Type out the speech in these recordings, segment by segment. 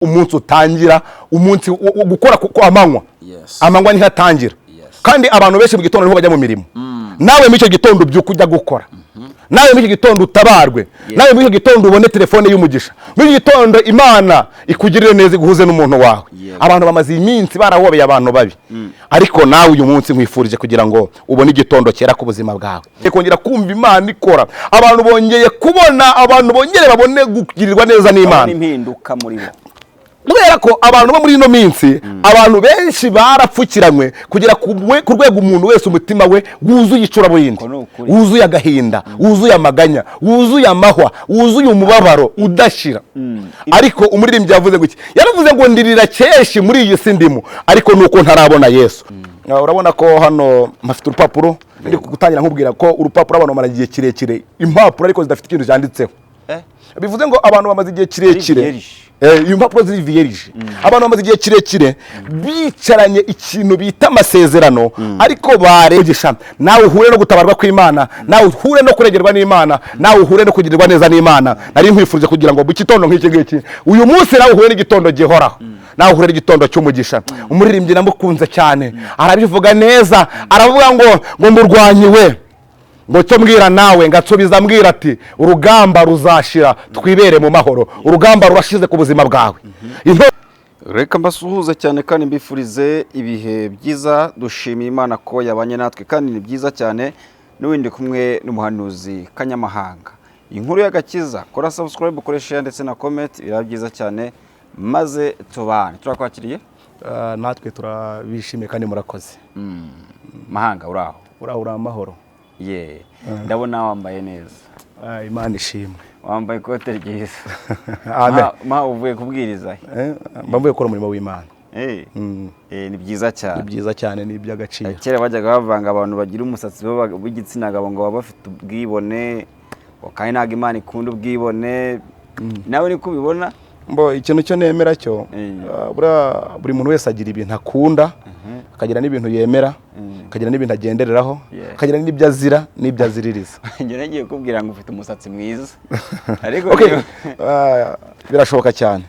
umunsi utangira umunsi gukora ku amanywa amanywa ni hatangira kandi abantu benshi mu gitondo niho bajya mu mirimo nawe mu icyo gitondo byuko ujya gukora nawe mu icyo gitondo utabarwe nawe mu icyo gitondo ubone telefone y'umugisha mu icyo gitondo Imana ikugirire neza iguhuze n'umuntu wawe abantu bamaze iminsi barahobeye abantu babi ariko nawe uyu munsi nkwifurije kugira ngo ubone igitondo cyera ku buzima bwawe kongera kumva Imana ikora abantu bongeye kubona abantu bongere babone kugirirwa neza n'Imana impinduka muri bo kubera ko abantu bo muri ino minsi abantu benshi barapfukiranywe kugira ku rwego umuntu wese umutima we wuzuye icuraburindi wuzuye agahinda wuzuye amaganya wuzuye amahwa wuzuye umubabaro udashira ariko umuririmbyi yavuze guki yaravuze ngo ndirira cyeshi muri iyi si ndimo ariko nuko ntarabona Yesu urabona ko hano mafite urupapuro ndi gutangira nkubwira ko urupapuro abantu bamara igihe kirekire impapuro ariko zidafite ikintu cyanditseho bivuze ngo abantu bamaze igihe kirekire impapuro ziri vierge abantu bamaze igihe kirekire bicaranye ikintu bita amasezerano ariko baregesha nawe uhure no gutabarwa kw'Imana nawe uhure no kuregerwa n'Imana nawe uhure no kugirirwa neza n'Imana nari nkwifurije kugira ngo bukitondo nk'iki ngiki uyu munsi nawe uhure n'igitondo gihoraho nawe uhure n'igitondo cy'umugisha umuririmbyi namukunze cyane arabivuga neza aravuga ngo murwanyiwe ngo cyo mbwira nawe ngatsubiza mbwira ati urugamba ruzashira twibere mu mahoro urugamba rurashize ku buzima bwawe reka mbasuhuze cyane kandi mbifurize ibihe byiza dushimiye Imana ko yabanye natwe kandi ni byiza cyane n'uwindi kumwe n'umuhanuzi Kanyamahanga inkuru y'agakiza kora subscribe ukoresha ndetse na comment biraba byiza cyane maze tubane turakwakiriye natwe turabishimiye kandi murakoze Mahanga uraho amahoro ndabona wambaye neza Imana ishimwe wambaye ikote ryiza amen uvuye kubwiriza mbavuye gukora umurimo w'Imana ni byiza cyane ni iby'agaciro kera bajyaga bavanga abantu bagira umusatsi w'igitsina gabo ngo baba bafite ubwibone kandi ntabwo Imana ikunda ubwibone nawe niko ubibona ikintu cyo nemera cyo buri muntu wese agira ibintu akunda akagira n'ibintu yemera akagira n'ibintu agendereraho akagira n'ibyo azira n'ibyo aziririza njye nagiye kubwira ngo ufite umusatsi mwiza ariko birashoboka cyane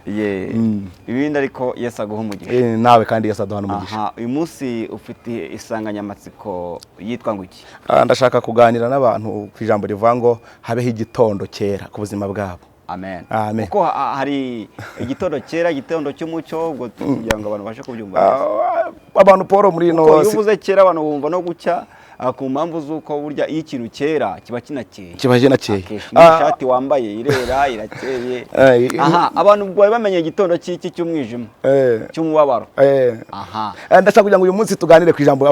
ibindi ariko Yesu aguha umugisha nawe kandi Yesu aduha umugisha uyu munsi ufite insanganyamatsiko yitwa ngo iki ndashaka kuganira n'abantu ku ijambo rivuga ngo habeho igitondo cyera ku buzima bwabo amen kuko hari igitondo cyera igitondo cy'umucyo ubwo kugira ngo abantu bashe kubyumva abantu Paul muri no yuvuze cyera abantu bumva no gucya ku mpamvu z'uko burya iyo ikintu cyera kiba kinakeye ishati wambaye irera irakeye abantu bari bamenye igitondo cy'iki cy'umwijima cy'umubabaro ndashaka kugira ngo uyu munsi tuganire ku ijambo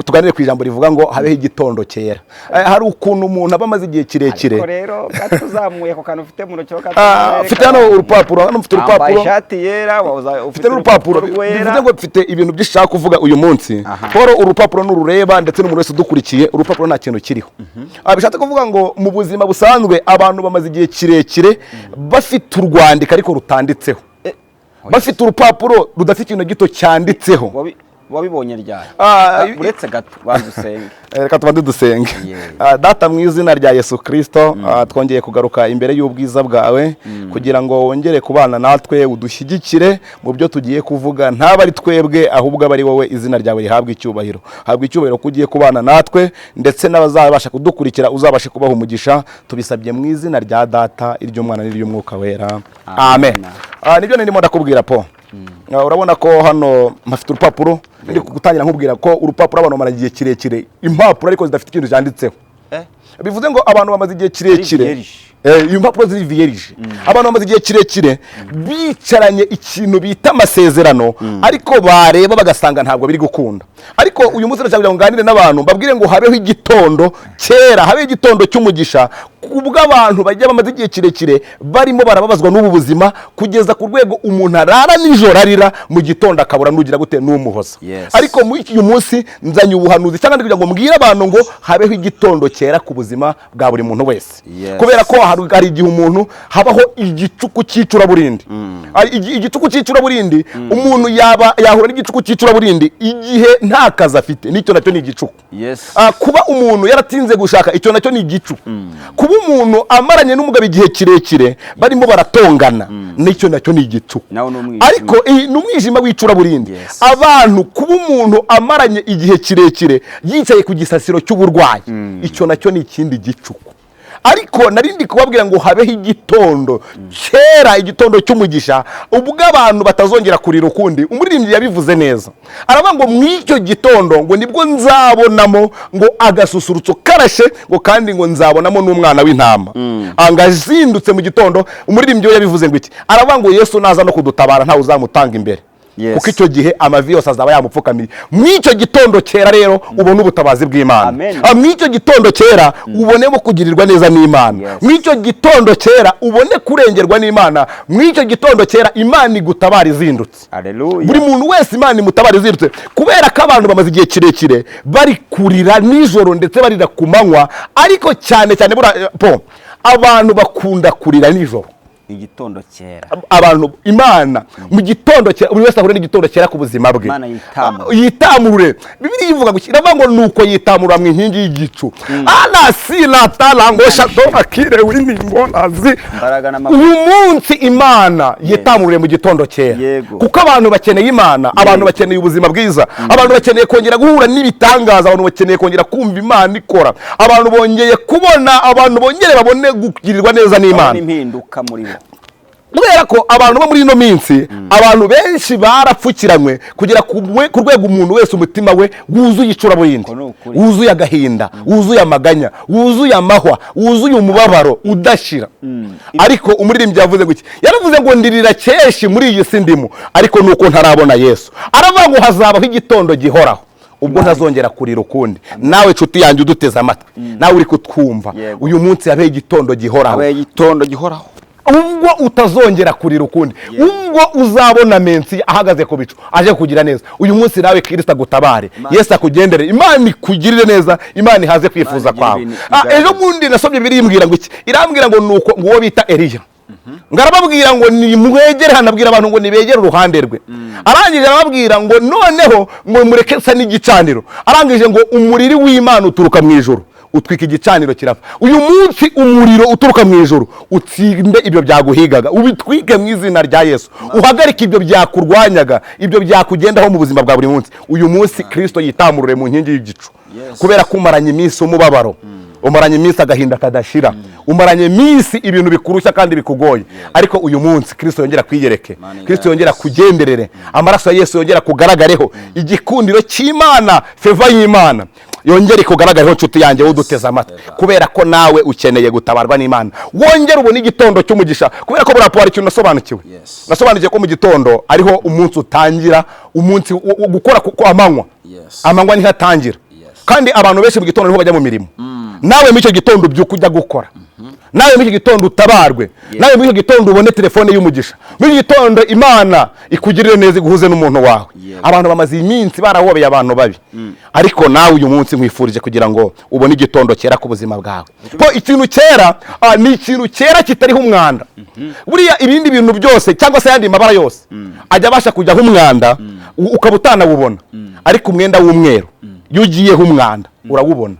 tuganire ku ijambo rivuga ngo habeho igitondo cyera hari ukuntu umuntu aba amaze igihe kirekire ariko rero gatuzamuye ku kantu ufite mu ntoki ufite hano urupapuro mfite urupapuro ishati yera ufite urupapuro bivuze ngo mfite ibintu byinshi kuvuga uyu munsi Paul urupapuro n'urureba ndetse n'umuntu wese dukurikiye urupapuro nta kintu kiriho bishatse kuvuga ngo mu buzima busanzwe abantu bamaze igihe kirekire bafite urwandiko ariko rutanditseho bafite urupapuro rudafite ikintu gito cyanditseho wabibonye ryari uretse gato badusenge reka tubanze dusenge data mu izina rya Yesu Kristo twongeye kugaruka imbere y'ubwiza bwawe kugira ngo wongere kubana natwe udushyigikire mu byo tugiye kuvuga ntaba ari twebwe ahubwo aba ari wowe izina ryawe rihabwa icyubahiro habwa icyubahiro ko ugiye kubana natwe ndetse n'abazabasha kudukurikira uzabashe kubaha umugisha tubisabye mu izina rya data iry'umwana n'iry'umwuka wera amen nibyo ndimo ndakubwira po urabona ko hano mafite urupapuro ndi gutangira nkubwira ko urupapuro abantu bamara igihe kirekire impapuro ariko zidafite ikintu cyanditseho bivuze ngo abantu bamaze igihe kirekire impapuro ziri vierge abantu bamaze igihe kirekire bicaranye ikintu bita amasezerano ariko bareba bagasanga ntabwo biri gukunda ariko uyu munsi ndashaka kugira ngo nganire n'abantu mbabwire ngo habeho igitondo cyera habeho igitondo cy'umugisha kubwo abantu bajya bamaze igihe kirekire barimo barababazwa n'ubu buzima kugeza ku rwego umuntu arara nijoro arira mu gitondo akabura nugira gute n'umuhoza ariko muri uyu munsi nzanye ubuhanuzi cyangwa kugira ngo mbwire abantu ngo habeho igitondo cyera ku buzima bwa buri muntu wese. Kubera ko hari igihe umuntu habaho igicuku cy'icuraburindi. Igicuku cy'icuraburindi umuntu yahura n'igicuku cy'icuraburindi igihe nta kazi afite, nicyo nacyo ni igicuku. Kuba umuntu yaratinze gushaka, icyo nacyo ni igicuku. Kuba umuntu amaranye n'umugabo igihe kirekire barimo baratongana, nicyo nacyo ni igicuku. Ariko ni umwijima w'icuraburindi. Abantu kuba umuntu amaranye igihe kirekire yicaye ku gisasiro cy'uburwayi, icyo nacyo ni ikindi gicuku. Ariko narindi kubabwira ngo habeho igitondo kera, igitondo cy'umugisha, ubwo abantu batazongera kurira ukundi. Umuririmbyi yabivuze neza, aravuga ngo mw'icyo gitondo ngo nibwo nzabonamo ngo agasusurutso karashe, ngo kandi ngo nzabonamo n'umwana w'intama. Angazindutse mu gitondo, umuririmbyi we yabivuze ngo iki, aravuga ngo Yesu naza no kudutabara ntawe uzamutanga imbere. Kuko icyo gihe amavi yose azaba yamupfukamiye. Mw'icyo gitondo kera rero ubone ubutabazi bw'Imana. Mw'icyo gitondo kera ubonemo kugirirwa neza n'Imana. Mw'icyo gitondo kera ubone kurengerwa n'Imana. Mw'icyo gitondo kera Imana igutabara izindutse. Buri muntu wese Imana imutabara izindutse, kubera ko abantu bamaze igihe kirekire bari kurira nijoro ndetse barira ku manywa. Ariko cyane cyane abantu bakunda kurira nijoro. Igitondo kera abantu Imana mu gitondo kera buri wese ahure n'igitondo kera ku buzima bwe. Imana yitamurure. Bibiliya ivuga gukira ngo nuko yitamura mu inkingi y'igicu. Si la talango shadoba kire winingo nazi. Uyu munsi Imana yitamurure mu gitondo kera. Kuko abantu bakeneye Imana, abantu bakeneye ubuzima bwiza, abantu bakeneye kongera guhura n'ibitangaza, abantu bakeneye kongera kumva Imana ikora, abantu bongeye kubona, abantu bongere babone kugirirwa neza n'Imana. Impinduka muri kubera ko abantu bo muri ino minsi abantu benshi barapfukiranywe kugera ku rwego umuntu wese umutima we wuzuye icuraburindi, wuzuye agahinda, wuzuye amaganya, wuzuye amahwa, wuzuye umubabaro udashira. Ariko umuririmbyi yavuze ngo iki, yaravuze ngo ndirira keshi muri iyi si ndimo, ariko nuko ntarabona Yesu. Aravuga ngo hazabaho igitondo gihoraho ubwo ntazongera kurira ukundi. Nawe nshuti yanjye uduteze amatwi, nawe uri kutwumva, uyu munsi yabaye igitondo gihoraho. Ubwo utazongera kurira ukundi, ubwo uzabona Mensi ahagaze ku bicu aje kugira neza. Uyu munsi nawe Kristo agutabare, Yesu akugendere, Imana ikugirire neza, Imana ihaze kwifuza kwawe. Ejo bundi nasomye birimbwira ngo iki, irambwira ngo nuko uwo bita Eliya, ngarababwira ngo ni mwegere, hanabwira abantu ngo nibegere uruhande rwe. Arangije arababwira ngo noneho ngo mureke sa n'igicaniro. Arangije ngo umuriri w'Imana uturuka mu ijuru utwika igicaniro kirapfa. Uyu munsi umuriro uturuka mu ijuru utsinde ibyo byaguhigaga, ubitwike mu izina rya Yesu. Uhagarike ibyo byakurwanyaga, ibyo byakugendaho mu buzima bwa buri munsi. Uyu munsi Kristo yitamurure mu nkingi y'igicu, kubera ko umaranye iminsi umubabaro, umaranye iminsi agahinda kadashira, umaranye iminsi ibintu bikurushya kandi bikugoye. Ariko uyu munsi Kristo yongera kwiyereke, Kristo yongera kugenderere, amaraso ya Yesu yongera kugaragareho, igikundiro cy'Imana, feva y'Imana yongere kugaragareho nshuti yanjye uduteze amatwi, kubera ko nawe ukeneye gutabarwa n'Imana. Wongere ubone igitondo cy'umugisha, kubera ko burapora ikintu nasobanukiwe. Nasobanukiye ko mu gitondo ariho umunsi utangira, umunsi gukora kuko amanywa niho atangira. Kandi abantu benshi mu gitondo niho bajya mu mirimo. Nawe muri icyo gitondo byuka ujya gukora, nawe muri icyo gitondo utabarwe, nawe muri icyo gitondo ubone telefone y'umugisha, muri icyo gitondo Imana ikugirire neza, iguhuze n'umuntu wawe. Abantu bamaze iminsi barahobeye abantu babi, ariko nawe uyu munsi nkwifurije kugira ngo ubone igitondo cyera ku buzima bwawe. Ko ikintu cyera ni ikintu cyera kitariho umwanda. Buriya ibindi bintu byose cyangwa se yandi mabara yose ajya abasha kujyaho umwanda ukaba utanawubona, ariko umwenda w'umweru iyo ugiyeho umwanda urawubona.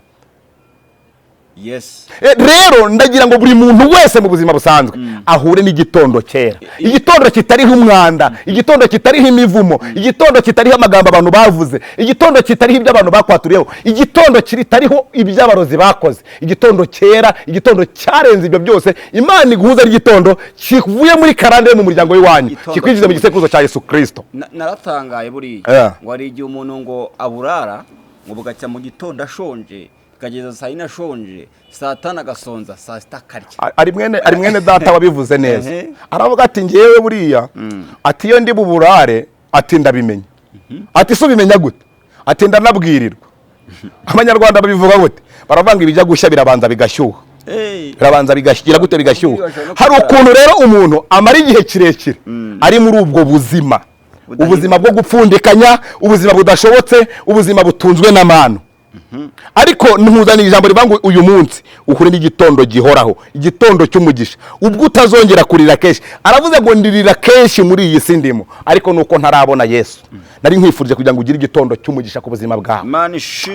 Rero ndagira ngo buri muntu wese mu buzima busanzwe ahure n'igitondo cyera, igitondo kitariho umwanda, igitondo kitariho imivumo, igitondo kitariho amagambo abantu bavuze, igitondo kitariho ibyo abantu bakwaturiyeho, igitondo kitariho iby'abarozi bakoze, igitondo cyera, igitondo cyarenze ibyo byose. Imana iguhuza n'igitondo kivuye muri karande mu muryango w'iwanyu, kikwinjiza mu gisekuruzo cya Yesu Kristo. Naratangaye buriya ngo ari igihe umuntu ngo aburara ngo bugacya mu gitondo ashonje, kageza saa yine ashonje, saa tanu agasonza, saa sita akarya. Ari mwene data wabivuze neza. Aravuga ati ngewe buriya ati iyo ndi buburare ati ndabimenya, ati so bimenya gute, ati ndanabwirirwa. Abanyarwanda babivuga gute, baravanga ibijya gushya birabanza bigashyuha, birabanza bigashyira gute bigashyuha. Hari ukuntu rero umuntu amara igihe kirekire ari muri ubwo buzima, ubuzima bwo gupfundikanya, ubuzima budashobotse, ubuzima butunzwe n'amano. ariko ntuzaniye ijambo rivuga ngo uyu munsi uhure n'igitondo gihoraho, igitondo cy'umugisha, ubwo utazongera kurira kenshi. Aravuze ngo ndirira kenshi muri iyi si ndimo, ariko nuko ntarabona Yesu. Nari nkwifurije kugira ngo ugire igitondo cy'umugisha ku buzima bwawe.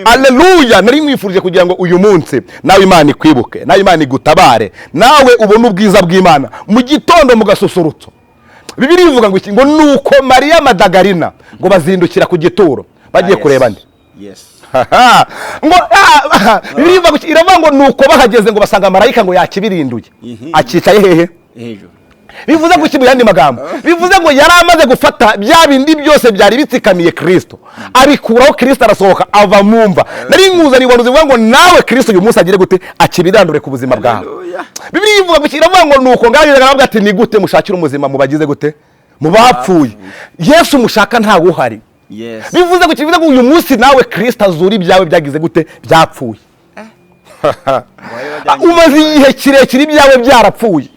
Haleluya. Nari nkwifurije kugira ngo uyu munsi nawe Imana ikwibuke, nawe Imana igutabare, nawe ubone ubwiza bw'Imana mu gitondo mu gasusurutso. Bibiliya ivuga ngo iki? Ngo nuko Mariya Madagarina ngo bazindukira ku gituro bagiye kureba nde. Ngo iravuga ngo nuko bahageze ngo basanga marayika ngo yakibirinduye akicaye hehe hejuru. Bivuze ngo iki mu yandi magambo? Bivuze ngo yari amaze gufata bya bindi byose byari bitsikamiye Kristo, abikuraho. Kristo arasohoka ava mu mva. Nari nkuzaniye abantu zivuga ngo nawe Kristo uyu munsi agire gute akibirandure ku buzima bwawe. Bibiliya ivuga ngo iravuga ngo nuko ngaho aravuga ati ni gute mushakira umuzima mu bagize gute mu bapfuye. Yesu mushaka ntawe uhari. Bivuze ngo kivuze ngo uyu munsi nawe Kristo azura ibyawe byagize gute byapfuye. Umaze igihe kirekire ibyawe byarapfuye,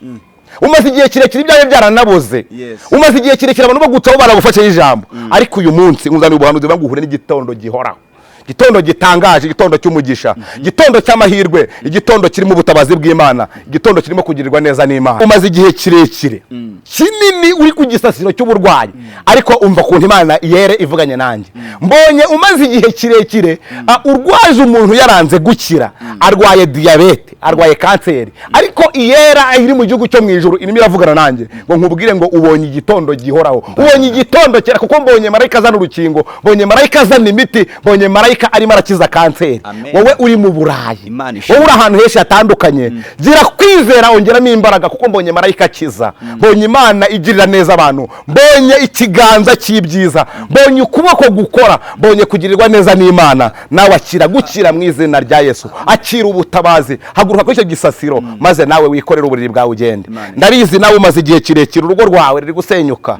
umaze igihe kirekire ibyawe byaranaboze, umaze igihe kirekire abantu bagutaho baragufashe ijambo, ariko uyu munsi uzaniye ubuhanuzi buvuga ngo uhure n'igitondo gihoraho, igitondo gitangaje, igitondo cy'umugisha, igitondo cy'amahirwe, igitondo kirimo ubutabazi bw'Imana, igitondo kirimo kugirirwa neza n'Imana. Umaze igihe kirekire kinini uri ku gisasiro cy'uburwayi, ariko umva kuntu Imana yere ivuganye nanjye. Mbonye umaze igihe kirekire urwaje umuntu yaranze gukira, arwaye diyabete, arwaye kanseri, ariko iyera iri mu gihugu cyo mu ijuru irimo iravugana nanjye ngo nkubwire ngo ubonye igitondo gihoraho, ubonye igitondo cyera, kuko mbonye marayika azana urukingo, mbonye marayika azana imiti, mbonye marayika arimo arakiza kanseri. Wowe uri mu Burayi, wowe uri ahantu henshi hatandukanye, gira kwizera, ongeramo imbaraga, kuko mbonye marayika akiza, mbonye Imana igirira neza abantu, mbonye ikiganza cy'ibyiza, mbonye ukuboko gukora, mbonye kugirirwa neza n'Imana. Nawe akira gukira mu izina rya Yesu, akira ubutabazi. Haguruka kuri icyo gisasiro maze nawe wikorere uburiri bwawe ugende. Ndabizi nawe umaze igihe kirekire urugo rwawe ruri gusenyuka.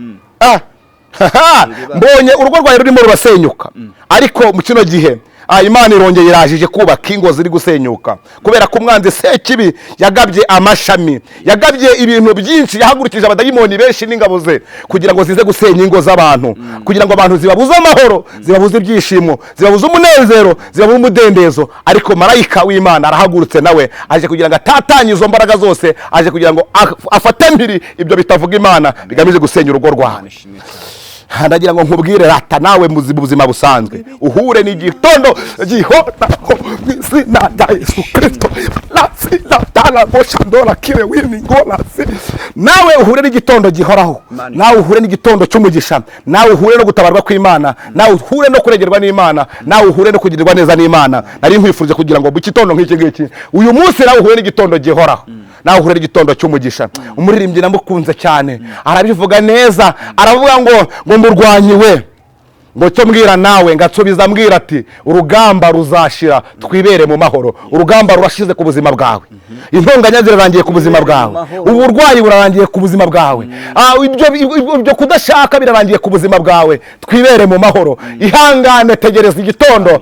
Mbonye urugo rwawe rurimo rurasenyuka, ariko mu kino gihe Imana irongeye irajije kubaka ingo ziri gusenyuka, kubera ko umwanzi Sekibi yagabye amashami, yagabye ibintu byinshi, yahagurukije abadayimoni benshi n'ingabo ze kugira ngo zize gusenya ingo z'abantu, kugira ngo abantu zibabuze amahoro, zibabuze ibyishimo, zibabuze umunezero, zibabuze umudendezo. Ariko marayika w'Imana arahagurutse, nawe aje kugira ngo atatanye izo mbaraga zose, aje kugira ngo afate mpiri ibyo bitavuga Imana bigamije gusenya urugo rwawe. Ndagira ngo nkubwire rata nawe mu buzima busanzwe uhure n'igitondo gihoraho mu izina rya Yesu Kristo. Nawe uhure n'igitondo gihoraho, nawe uhure n'igitondo cy'umugisha, nawe uhure no gutabarwa kw'Imana, nawe uhure no kuregerwa n'Imana, nawe uhure no kugirirwa neza n'Imana. Nari nkwifurije kugira ngo mu gitondo nk'iki ngiki uyu munsi nawe uhure n'igitondo gihoraho, nawe uhure n'igitondo cy'umugisha. Umuririmbyi namukunze cyane, arabivuga neza, aravuga ngo murwanyi we, ngo cyo mbwira nawe ngasubiza mbwira ati urugamba ruzashira, twibere mu mahoro. Urugamba rurashize ku buzima bwawe, intonganya zirarangiye ku buzima bwawe, uburwayi burarangiye ku buzima bwawe, ibyo kudashaka birarangiye ku buzima bwawe. Twibere mu mahoro, ihangane, tegereza igitondo.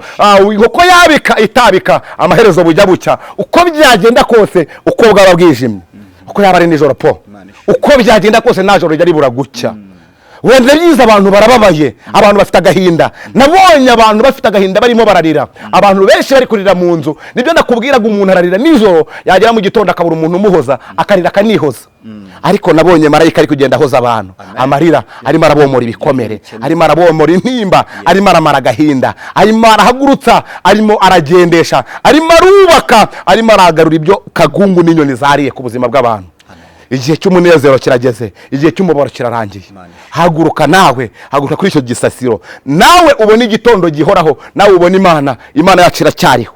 Uko yabika itabika, amaherezo bujya bucya. Uko byagenda kose, uko bwaba bwijimye, uko yaba ari nijoro uko byagenda kose nta joro ryari buragucya. Wenda yiza abantu barababaye, abantu bafite agahinda. Nabonye abantu bafite agahinda barimo bararira, abantu benshi bari kurira mu nzu. Nibyo nakubwiraga, umuntu ararira nijoro, yagera mu gitondo akabura umuntu umuhoza, akarira akanihoza. Ariko nabonye marayika ari kugenda ahoza abantu amarira, arimo arabomora ibikomere, arimo arabomora intimba, arimo aramara agahinda, arimo arahagurutsa, arimo aragendesha, arimo arubaka, arimo aragarura ibyo kagungu n'inyoni zariye ku buzima bw'abantu. Igihe cy'umunezero kirageze, igihe cy'umubabaro kirarangiye. Haguruka nawe, haguruka kuri icyo gisasiro, nawe ubone igitondo gihoraho, nawe ubone Imana. Imana yacu iracyariho,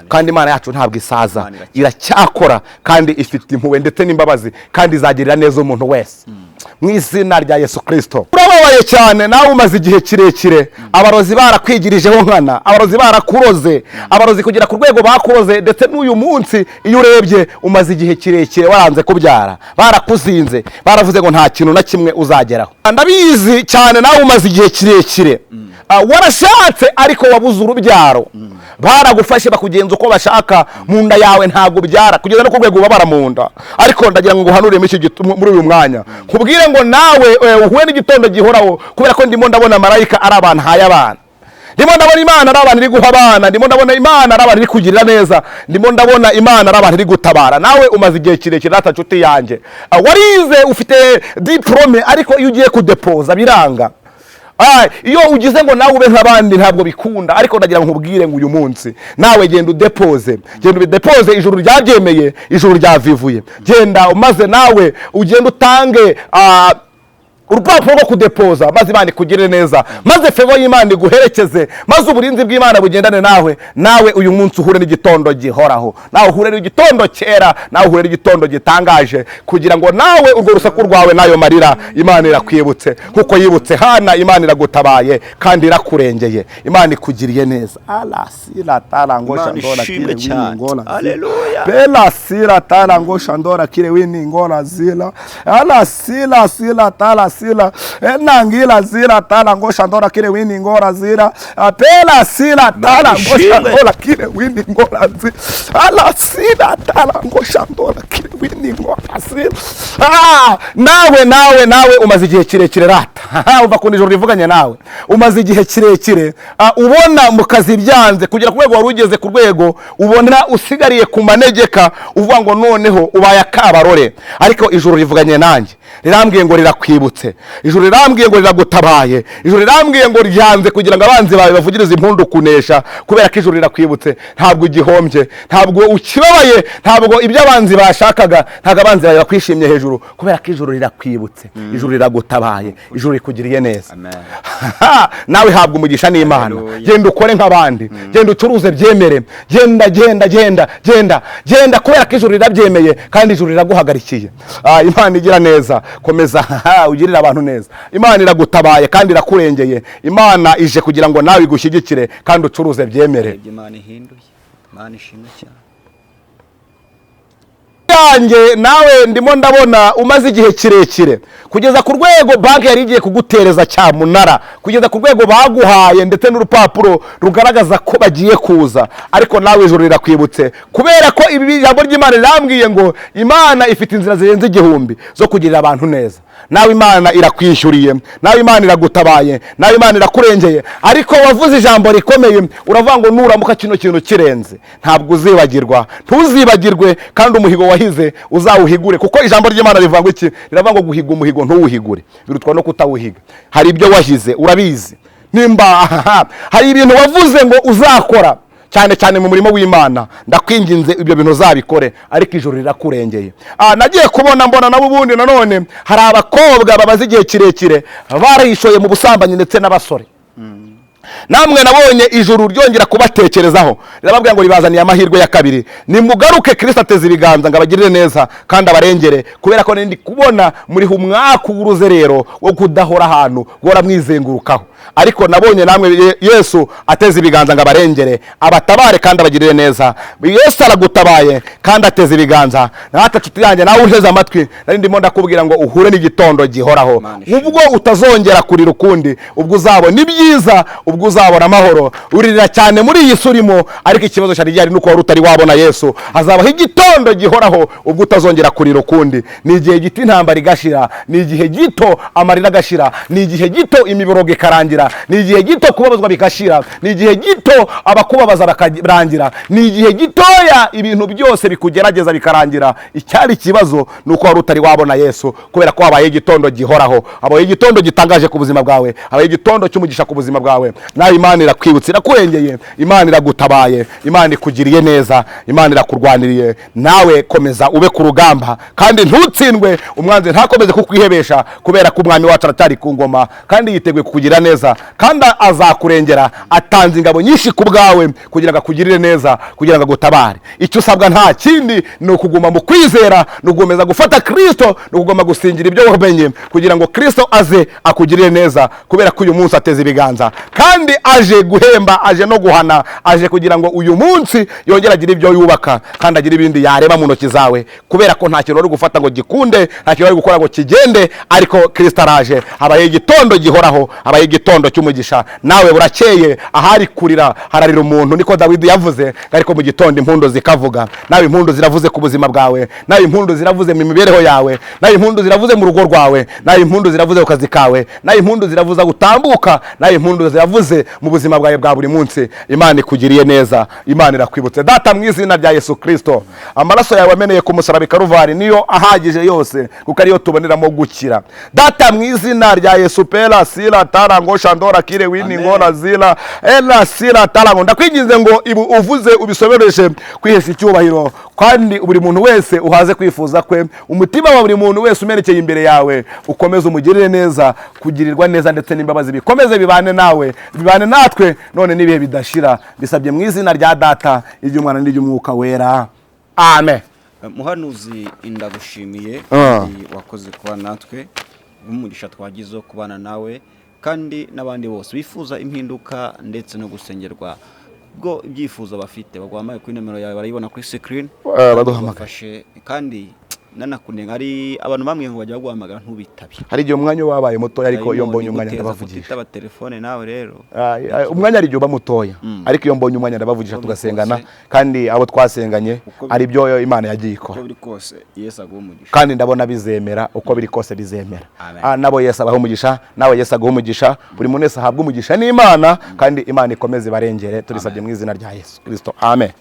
kandi Imana yacu ntabwo isaza, iracyakora kandi ifite impuhwe ndetse n'imbabazi, kandi izagirira neza umuntu wese mu izina rya Yesu Kristo. Urababaye cyane, nawe umaze igihe kirekire abarozi barakwigirijeho nkana, abarozi barakuroze, abarozi kugera ku rwego bakuroze, ndetse n'uyu munsi iyo urebye umaze igihe kirekire waranze kubyara, barakuzinze, baravuze ngo nta kintu na kimwe uzageraho. Ndabizi cyane, nawe umaze igihe kirekire warashatse ariko wabuze urubyaro, baragufashe bakugenza uko bashaka, mu nda yawe ntabwo ubyara, kugeza no ku rwego ubabara mu nda. Ariko ndagira ngo nguhanure muri uyu mwanya, nkubwire ngo nawe uhuye n'igitondo gihoraho, kubera ko ndimo ndabona marayika ari abantu haye abana. ndimo ndabona imana ari abantu iri guha abana, ndimo ndabona imana ari abantu iri kugirira neza, ndimo ndabona imana ari abantu iri gutabara. Nawe umaze igihe kirekire rata nshuti yanjye, warize ufite diplome ariko iyo ugiye kudepoza biranga. Iyo ugize ngo nawe ube nk'abandi ntabwo bikunda, ariko ndagira ngo nkubwire ngo uyu munsi nawe genda udepoze, ijuru ryabyemeye, ijuru ryavivuye. Genda maze nawe ugenda utange urupapuro rwo kudepoza, maze Imana ikugirire neza, maze fevo y'Imana iguherekeze, maze uburinzi bw'Imana bugendane nawe uyu munsi uhure n'igitondo gihoraho, nawe uhure n'igitondo cyera, nawe uhure n'igitondo gitangaje, kugira ngo nawe urwo rusaku rwawe nayo marira Imana irakwibutse, kuko yibutse Hana Imana iragutabaye kandi irakurengeye, Imana ikugiriye neza. Alasira tarangosha ndora kire winingona, haleluya, bela sira tarangosha ndora kire winingona zila, alasila sila tala sila enangila zira tala ngosha ndora kile wini ngora zira apela sila tala ngosha ndora kile wini ngora zira ala sila tala ngosha ndora kile wini ngora zira. Nawe umaze igihe kirekire rata uva ku nijoro rivuganye nawe, umaze igihe kirekire ubona mu kazi byanze, kugera ku rwego wari ugeze ku rwego ubona usigariye ku manegeka, uvuga ngo noneho ubaye akabarore, ariko ijuru rivuganye nanjye rirambwiye ngo rirakwibutse, ijuru rirambwiye ngo riragutabaye, ijuru rirambwiye ngo ryanze kugira ngo abanzi bawe bavugirize impundu kunesha, kubera ko ijuru rirakwibutse. Ntabwo ugihombye, ntabwo ukibabaye, ntabwo ibyo abanzi bashakaga, ntabwo abanzi bawe bakwishimye hejuru, kubera ko ijuru rirakwibutse, ijuru riragutabaye, ijuru rikugiriye neza. Nawe habwa umugisha n'Imana. Genda ukore nk'abandi, genda ucuruze byemere, genda kubera ko ijuru rirabyemeye kandi ijuru riraguhagarikiye. Imana igira neza, komeza ugirira abantu neza. Imana iragutabaye kandi irakurengeye, Imana ije kugira ngo nawe igushyigikire kandi ucuruze byemere. Imana ihinduye, Imana ishimwe cyane yanjye. Nawe ndimo ndabona umaze igihe kirekire, kugeza ku rwego banki yari igiye kugutereza cyamunara, kugeza ku rwego baguhaye ndetse n'urupapuro rugaragaza ko bagiye kuza, ariko nawe ijuru rirakwibutse, kubera ko ibi ijambo ry'Imana rirambwiye ngo Imana ifite inzira zirenze 1000 zo kugirira abantu neza. Nawe Imana irakwishyuriye, nawe Imana iragutabaye, nawe Imana irakurengeye, ariko wavuze ijambo rikomeye, uravuga ngo nuramuka kino kintu kirenze ntabwo uzibagirwa. Ntuzibagirwe kandi umuhigo wahize uzawuhigure, kuko ijambo ry'Imana rivuga iki? Riravuga ngo guhiga umuhigo ntuwuhigure, birutwa no kutawuhiga. Hari ibyo wahize urabizi, nimba hari ibintu wavuze ngo uzakora cyane mu murimo w'Imana, ndakwinginze ibyo bintu uzabikore, ariko ijuru rirakurengeye. Nagiye kubona mbona nabo ubundi nanone hari abakobwa babaze igihe kirekire barahishoye mu busambanyi ndetse n'abasore. Namwe nabonye ijuru ryongera kubatekerezaho, rirababwira ngo ribazaniye amahirwe ya kabiri, nimugaruke Kristo ateze ibiganza ngo abagirire neza kandi abarengere, kubera ko ndi kubona muri umwaka w'uruzerero wo kudahora ahantu gora mwizengurukaho. Ariko nabonye namwe Yesu ateze ibiganza ngo abarengere, abatabare kandi abagirire neza. Yesu aragutabaye kandi ateze ibiganza. Nata nshuti yanjye, nawe uteze amatwi, nari ndimo ndakubwira ngo uhure n'igitondo gihoraho, ubwo utazongera kurira ukundi, ubwo uzabona ibyiza, ubwo uzabona amahoro. Uririra cyane muri iyi surimo, ariko ikibazo cyari gihari nuko wari utari wabona Yesu. Azabaho igitondo gihoraho, ubwo utazongera kurira ukundi. Ni igihe gito intambara igashira, ni igihe gito amarira agashira, ni igihe gito imiborogo ikarangira, ni igihe gito kubabazwa bikashira, ni igihe gito abakubabaza bakarangira, ni igihe gitoya ibintu byose bikugerageza bikarangira. Icyari kibazo nuko wari utari wabona Yesu, kubera ko habaye igitondo gihoraho, habaye igitondo gitangaje ku buzima bwawe, habaye igitondo cy'umugisha ku buzima bwawe. Nawe Imana irakwibutse, irakurengeye, Imana iragutabaye, Imana ikugiriye neza, Imana irakurwaniriye. Nawe komeza ube ku rugamba kandi ntutsindwe, umwanzi ntakomeze kukwihebesha, kubera ko umwami wacu aratari ku ngoma kandi yiteguye kukugira neza kandi azakurengera. Atanze ingabo nyinshi ku bwawe kugira ngo akugirire neza, kugira ngo agutabare. Icyo usabwa nta kindi ni ukuguma mu kwizera, ni ugukomeza gufata Kristo, ni ukuguma gusingira ibyo wamenye, kugira ngo Kristo aze akugirire neza, kubera ko uyu munsi ateze ibiganza kandi aje guhemba, aje no guhana, aje kugira ngo uyu munsi yongera agira ibyo yubaka kandi agira ibindi yareba mu ntoki zawe, kubera ko nta kintu ari gufata ngo gikunde, nta kintu ari gukora ngo kigende, ariko Kristo araje. Habaye igitondo gihoraho, habaye igitondo cy'umugisha. Nawe burakeye, ahari kurira hararira umuntu, niko Dawidi yavuze, ariko mu gitondo impundu zikavuga. Nawe impundu ziravuze ku buzima bwawe, nawe impundu ziravuze mu mibereho yawe, nawe impundu ziravuze mu rugo rwawe, nawe impundu ziravuze ku kazi kawe, nawe impundu ziravuze gutambuka, nawe impundu ziravuze wakoze mu buzima bwawe bwa buri munsi. Imana ikugiriye neza, Imana irakwibutse. Data, mu izina rya Yesu Kristo, amaraso yawe ameneye ku musaraba Karuvari niyo ahagije yose, kuko ariyo tuboneramo gukira. Data, mu izina rya Yesu, pera sira tarango shandora kire wini ngora zira ela sira tarango, ndakwinginze ngo uvuze ubisobereshe kwihesha icyubahiro, kandi buri muntu wese uhaze kwifuza kwe, umutima wa buri muntu wese umerekeye imbere yawe ukomeze umugirire neza, kugirirwa neza ndetse n'imbabazi bikomeze bibane nawe, bibane natwe none n'ibihe bidashira. Bisabye mu izina rya Data, iry'Umwana n'iry'Umwuka wera, amen. Muhanuzi, ndagushimiye wakoze kuba natwe, umugisha twagize kubana nawe, kandi n'abandi bose bifuza impinduka ndetse no gusengerwa bwo ibyifuzo bafite bagwamaye kuri nimero yawe barayibona kuri screen, baduhamagaye. Kandi nanakunenga ari abantu bamwe ngo bajya guhamagara ntubitabe, hari igihe umwanya wabaye mutoya, ariko iyo mbonye umwanya ndabavugisha. Taba telefone nawe rero umwanya ari igihe uba mutoya, ariko iyo mbonye umwanya ndabavugisha tugasengana, kandi abo twasenganye ari byo Imana yagiye ikora. Uko biri kose Yesu aguha umugisha, kandi ndabona bizemera, uko biri kose bizemera. Nabo Yesu abaha umugisha, nawe Yesu aguha umugisha, buri muntu wese ahabwa umugisha n'Imana, kandi Imana ikomeze barengere, turisabye mu izina rya Yesu Kristo, amen.